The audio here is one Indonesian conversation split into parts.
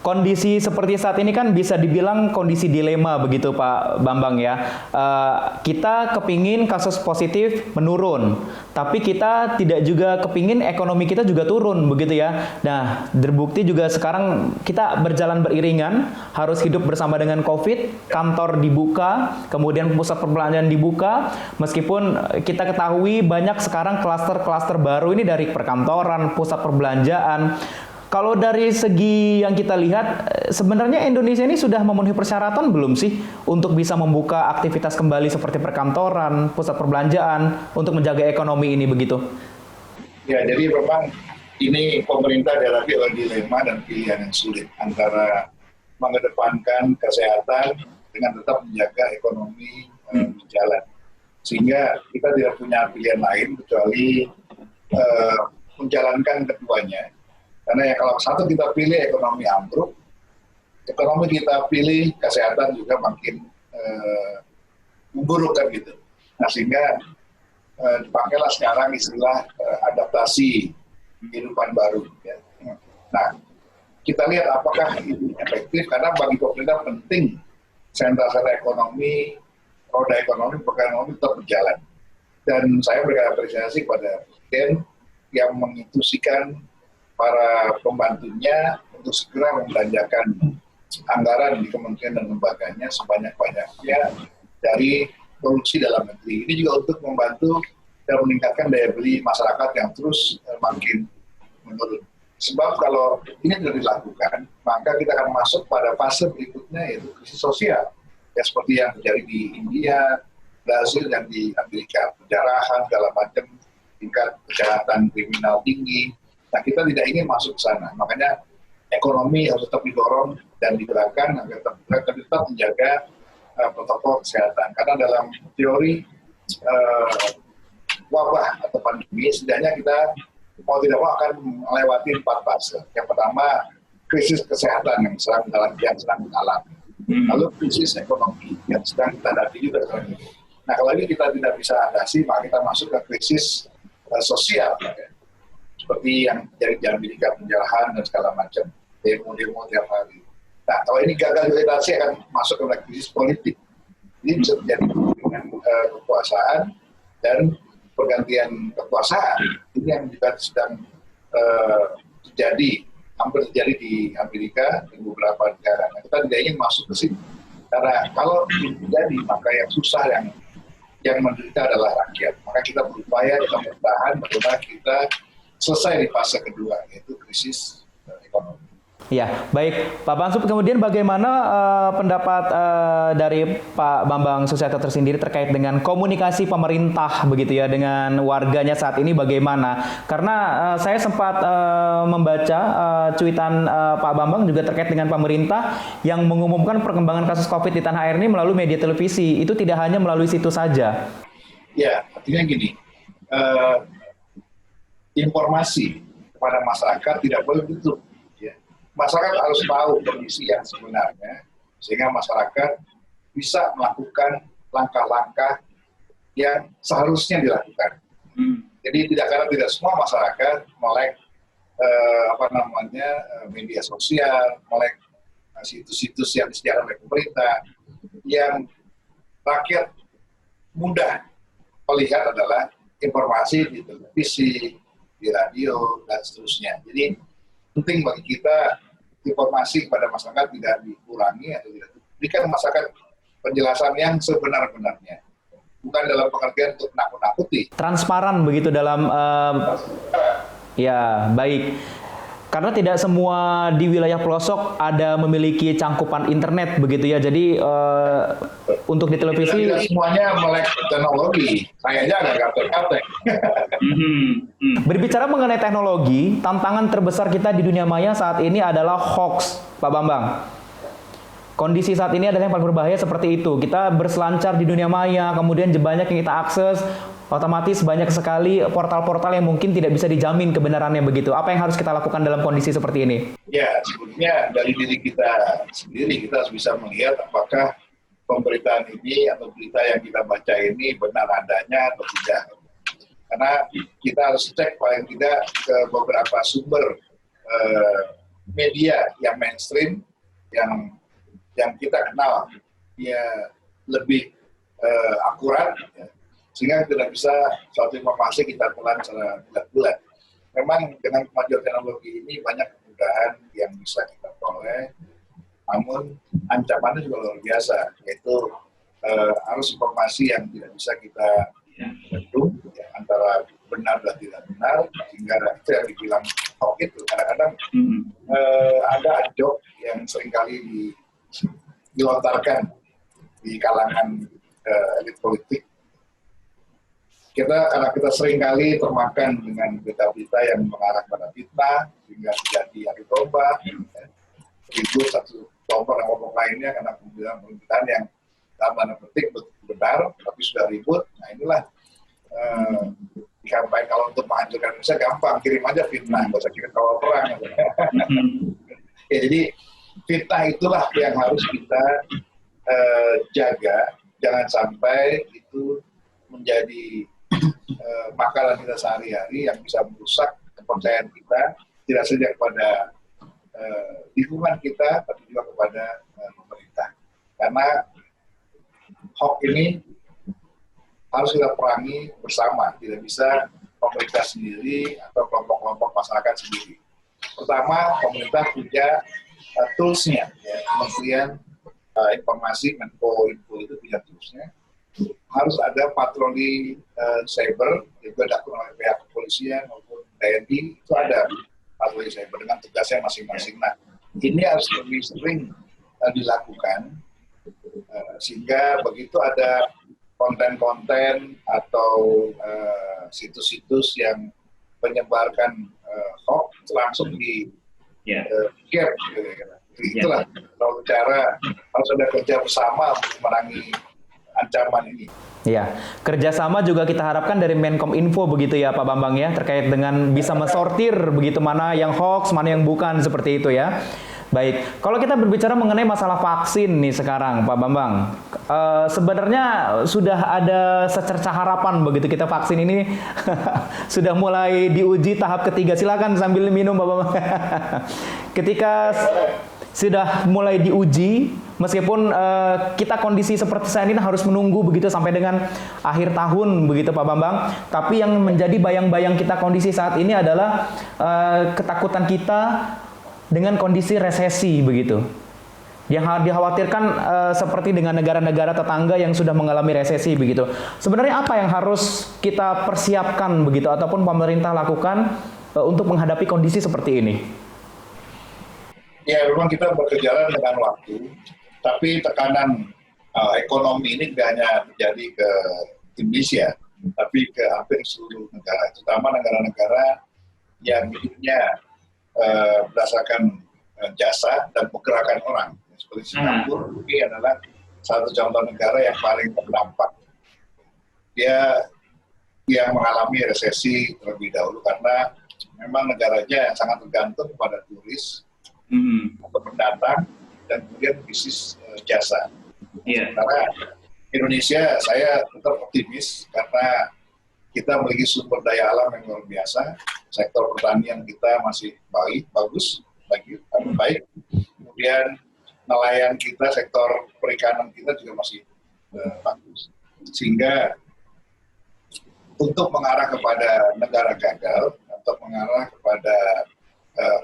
kondisi seperti saat ini kan bisa dibilang kondisi dilema begitu Pak Bambang ya. Kita kepingin kasus positif menurun, tapi kita tidak juga kepingin ekonomi kita juga turun begitu ya. Nah, terbukti juga sekarang kita berjalan beriringan, harus hidup bersama dengan COVID, kantor dibuka, kemudian pusat perbelanjaan dibuka, meskipun kita ketahui banyak sekarang klaster-klaster baru ini dari perkantoran, pusat perbelanjaan. Kalau dari segi yang kita lihat, sebenarnya Indonesia ini sudah memenuhi persyaratan belum sih untuk bisa membuka aktivitas kembali seperti perkantoran, pusat perbelanjaan untuk menjaga ekonomi ini begitu? Ya, jadi memang ini pemerintah dihadapi oleh dilema dan pilihan yang sulit antara mengedepankan kesehatan dengan tetap menjaga ekonomi berjalan. Sehingga kita tidak punya pilihan lain kecuali menjalankan keduanya. Karena ya kalau satu kita pilih ekonomi ambruk, ekonomi kita pilih kesehatan juga makin memburuk kan gitu. Nah sehingga dipakailah sekarang istilah adaptasi kehidupan baru. Ya. Nah kita lihat apakah ini efektif karena bagi pemerintah penting sentra-sentra ekonomi, roda ekonomi, perekonomian tetap berjalan. Dan saya berikan apresiasi kepada Presiden yang menginstruksikan para pembantunya untuk segera membelanjakan anggaran di kementerian dan lembaganya sebanyak-banyaknya dari produksi dalam negeri. Ini juga untuk membantu dan meningkatkan daya beli masyarakat yang terus makin menurun. Sebab kalau ini tidak dilakukan, maka kita akan masuk pada fase berikutnya yaitu krisis sosial. Ya seperti yang terjadi di India, Brazil, dan di Amerika. Penjarahan, segala macam, tingkat kejahatan kriminal tinggi. Nah, kita tidak ingin masuk ke sana. Makanya ekonomi harus tetap didorong dan digerakkan agar tetap menjaga protokol kesehatan. Karena dalam teori wabah atau pandemi, setidaknya kita mau tidak mau akan melewati 4 fase. Yang pertama, krisis kesehatan yang sedang kita alami. Lalu krisis ekonomi yang sedang kita hadapi juga sekarang ini. Nah, kalau ini kita tidak bisa atasi, maka kita masuk ke krisis sosial. Ya. Seperti yang terjadi di Amerika, penjarahan dan segala macam, demo-demo tiap hari. Nah, kalau ini gagal diatasi akan masuk ke krisis politik. Ini bisa terjadi dengan kekuasaan dan pergantian kekuasaan. Ini yang juga sedang terjadi, hampir terjadi di Amerika dan beberapa negara. Nah, kita tidak ingin masuk ke sini. Karena kalau ini terjadi, maka yang susah yang menderita adalah rakyat. Maka kita berupaya dalam bertahan bagaimana kita selesai di fase kedua, yaitu krisis ekonomi. Ya, baik Pak Bangsup. Kemudian bagaimana pendapat dari Pak Bambang Susatyo tersendiri terkait dengan komunikasi pemerintah begitu ya dengan warganya saat ini bagaimana? Karena saya sempat membaca cuitan Pak Bambang juga terkait dengan pemerintah yang mengumumkan perkembangan kasus COVID di tanah air ini melalui media televisi. Itu tidak hanya melalui situ saja. Ya, artinya gini. Informasi kepada masyarakat tidak boleh ditutup. Ya. Masyarakat harus tahu kondisi yang sebenarnya, sehingga masyarakat bisa melakukan langkah-langkah yang seharusnya dilakukan. Jadi tidak semua masyarakat melek media sosial, melek situs-situs yang disediakan oleh pemerintah, yang rakyat mudah melihat adalah informasi di televisi, di radio, dan seterusnya. Jadi penting bagi kita informasi kepada masyarakat tidak dikurangi atau tidak diberikan masyarakat penjelasan yang sebenar-benarnya. Bukan dalam pengertian untuk nakut-nakuti. Transparan begitu dalam ya, baik. Karena tidak semua di wilayah pelosok ada memiliki cangkupan internet begitu ya. Jadi untuk di televisi tidak semuanya melek teknologi. Saya aja agak gaptek-gaptek. Berbicara mengenai teknologi, tantangan terbesar kita di dunia maya saat ini adalah hoax, Pak Bambang. Kondisi saat ini adalah yang paling berbahaya seperti itu. Kita berselancar di dunia maya, kemudian banyak yang kita akses, otomatis banyak sekali portal-portal yang mungkin tidak bisa dijamin kebenarannya begitu. Apa yang harus kita lakukan dalam kondisi seperti ini? Ya, sebetulnya dari diri kita sendiri kita harus bisa melihat apakah pemberitaan ini atau berita yang kita baca ini benar adanya atau tidak. Karena kita harus cek paling tidak ke beberapa sumber media yang mainstream yang kita kenal dia lebih akurat, ya, sehingga tidak bisa suatu informasi kita telan secara bulat-bulat. Memang dengan kemajuan teknologi ini banyak kemudahan yang bisa kita peroleh, namun ancamannya juga luar biasa, yaitu arus informasi yang tidak bisa kita bendung, ya, antara benar dan tidak benar, sehingga itu yang dibilang hoax itu. Kadang-kadang ada joke yang seringkali dilontarkan di kalangan elit politik. Karena kita seringkali termakan dengan berita-berita yang mengarah pada fitnah, sehingga terjadi adu domba, ribut satu kelompok dan kelompok lainnya karena pemberitaan yang dalam tanda petik benar, tapi sudah ribut. Nah inilah dikampain kalau untuk menghancurkan Indonesia gampang, kirim aja fitnah, nggak usah kirim kawal perang. Ya, jadi fitnah itulah yang harus kita jaga, jangan sampai itu menjadi makanan kita sehari-hari yang bisa merusak kepercayaan kita, tidak saja kepada lingkungan kita, tapi juga kepada pemerintah. Karena hoax ini harus kita perangi bersama, tidak bisa pemerintah sendiri atau kelompok-kelompok masyarakat sendiri. Pertama, pemerintah punya tools-nya, ya, Kementerian Informasi, Menko-Info itu punya tools-nya. Harus ada patroli cyber, itu dilakukan oleh pihak kepolisian maupun TNI, itu ada patroli cyber dengan tugasnya masing-masing. Nah, ini harus lebih sering dilakukan, sehingga begitu ada konten-konten atau situs-situs yang menyebarkan hoax langsung di gap, itulah kalau cara harus ada kerja bersama untuk memerangi ancaman ini. Iya, kerjasama juga kita harapkan dari Menkominfo begitu ya Pak Bambang ya, terkait dengan bisa mensortir begitu mana yang hoax, mana yang bukan, seperti itu ya. Baik, kalau kita berbicara mengenai masalah vaksin nih sekarang Pak Bambang, sebenarnya sudah ada secerca harapan begitu kita vaksin ini sudah mulai diuji tahap ketiga. Silakan sambil minum Pak Bambang. Ketika sudah mulai diuji, meskipun kita kondisi seperti saat ini harus menunggu begitu sampai dengan akhir tahun begitu Pak Bambang. Tapi yang menjadi bayang-bayang kita kondisi saat ini adalah ketakutan kita dengan kondisi resesi begitu. Yang dikhawatirkan seperti dengan negara-negara tetangga yang sudah mengalami resesi begitu. Sebenarnya apa yang harus kita persiapkan begitu ataupun pemerintah lakukan untuk menghadapi kondisi seperti ini? Ya, memang kita berkejaran dengan waktu, tapi tekanan ekonomi ini tidak hanya terjadi ke Indonesia, tapi ke hampir seluruh negara, terutama negara-negara yang hidupnya berdasarkan jasa dan pergerakan orang. Seperti Singapura, ini adalah satu contoh negara yang paling terdampak. Dia yang mengalami resesi terlebih dahulu karena memang negaranya sangat tergantung pada turis atau pendatang dan kemudian bisnis jasa. Karena Indonesia saya tetap optimis karena kita memiliki sumber daya alam yang luar biasa, sektor pertanian kita masih bagus, baik. Kemudian nelayan kita, sektor perikanan kita juga masih bagus. Sehingga untuk mengarah kepada negara gagal atau mengarah kepada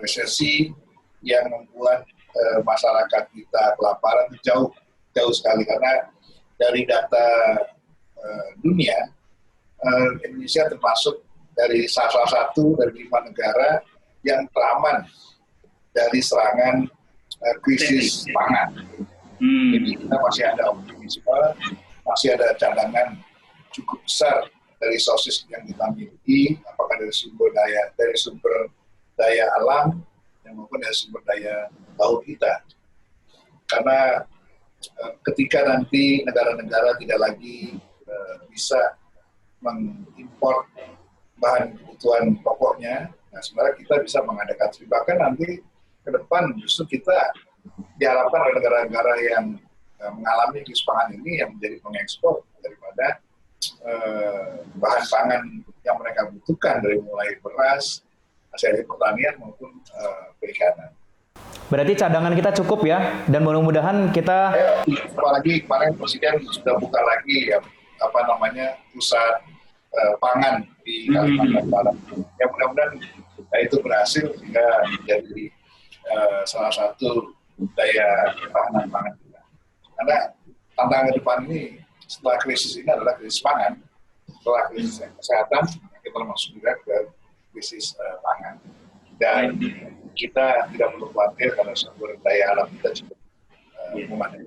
resesi yang membuat masyarakat kita kelaparan jauh sekali, karena dari data dunia Indonesia termasuk dari salah satu dari 5 negara yang teraman dari serangan krisis pangan. Jadi kita masih ada optimisme, masih ada cadangan cukup besar dari resources yang kita miliki, apakah dari sumber daya alam maupun dari sumber daya laut kita. Karena ketika nanti negara-negara tidak lagi bisa mengimpor bahan kebutuhan pokoknya, nah sebenarnya kita bisa mengadakan sendiri. Bahkan nanti ke depan justru kita diharapkan oleh negara-negara yang mengalami krisis pangan ini yang menjadi pengekspor daripada bahan pangan yang mereka butuhkan, dari mulai beras, hasil pertanian maupun perikanan. Berarti cadangan kita cukup ya, dan mudah-mudahan kita Apalagi kemarin Presiden sudah buka lagi ya pusat pangan di Kalimantan Barat. Ya mudah-mudahan itu berhasil sehingga menjadi salah satu daya ketahanan pangan kita. Karena tantangan ke depan ini setelah krisis ini adalah krisis pangan, setelah krisis kesehatan kita masuk juga ke krisis pangan. Dan kita tidak perlu khawatir karena sumber daya alam kita cukup memadai.